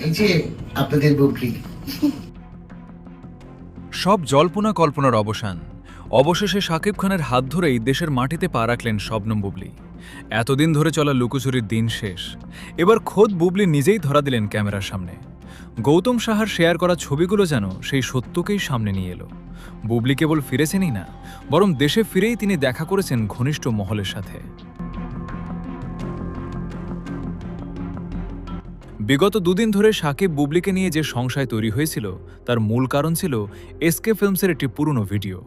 এই যে আপনাদের বুবলি। সব জল্পনা কল্পনার অবসান। অবশেষে শাকিব খানের হাত ধরেই দেশের মাটিতে পা রাখলেন শবনম বুবলি। এতদিন ধরে চলা লুকোচুরির দিন শেষ। এবার খোদ বুবলি নিজেই ধরা দিলেন ক্যামেরার সামনে। গৌতম সাহার শেয়ার করা ছবিগুলো যেন সেই সত্যকেই সামনে নিয়ে এলো। বুবলি কেবল ফিরেছেনই না, বরং দেশে ফিরেই তিনি দেখা করেছেন ঘনিষ্ঠ মহলের সাথে। বিগত দুদিন ধরে শাকিব বুবলিকে নিয়ে যে সংশয় তৈরি হয়েছিল তার মূল কারণ ছিল এসকে ফিল্মসের একটি পুরনো ভিডিও।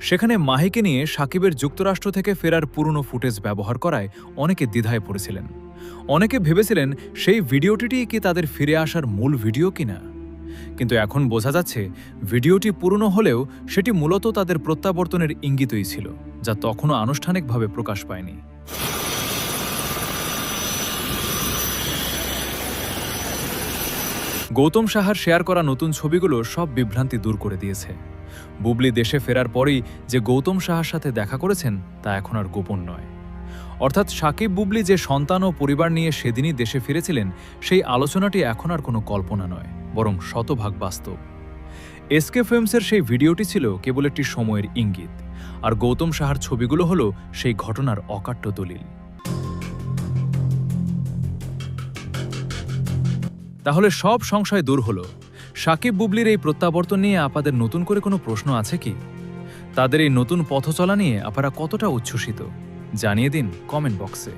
সেখানে মাহিকে নিয়ে শাকিবের যুক্তরাষ্ট্র থেকে ফেরার পুরনো ফুটেজ ব্যবহার করায় অনেকে দ্বিধায় পড়েছিলেন। অনেকে ভেবেছিলেন সেই ভিডিওটিই কি তাদের ফিরে আসার মূল ভিডিও কিনা। কিন্তু এখন বোঝা যাচ্ছে ভিডিওটি পুরনো হলেও সেটি মূলত তাদের প্রত্যাবর্তনের ইঙ্গিতই ছিল, যা তখনও আনুষ্ঠানিকভাবে প্রকাশ পায়নি। গৌতম সাহার শেয়ার করা নতুন ছবিগুলো সব বিভ্রান্তি দূর করে দিয়েছে। বুবলি দেশে ফেরার পরেই যে গৌতম সাহার সাথে দেখা করেছেন তা এখন আর গোপন নয়। অর্থাৎ শাকিব বুবলি যে সন্তান ও পরিবার নিয়ে সেদিনই দেশে ফিরেছিলেন, সেই আলোচনাটি এখন আর কোনো কল্পনা নয়, বরং শতভাগ বাস্তব। এসকে ফিল্মসের সেই ভিডিওটি ছিল কেবল একটি সময়ের ইঙ্গিত, আর গৌতম সাহার ছবিগুলো হলো সেই ঘটনার অকাট্য দলিল। তাহলে সব সংশয় দূর হলো। শাকিব বুবলির এই প্রত্যাবর্তন নিয়ে আপনাদের নতুন করে কোনো প্রশ্ন আছে কি? তাদের এই নতুন পথচলা নিয়ে আপনারা কতটা উচ্ছ্বসিত জানিয়ে দিন কমেন্ট বক্সে।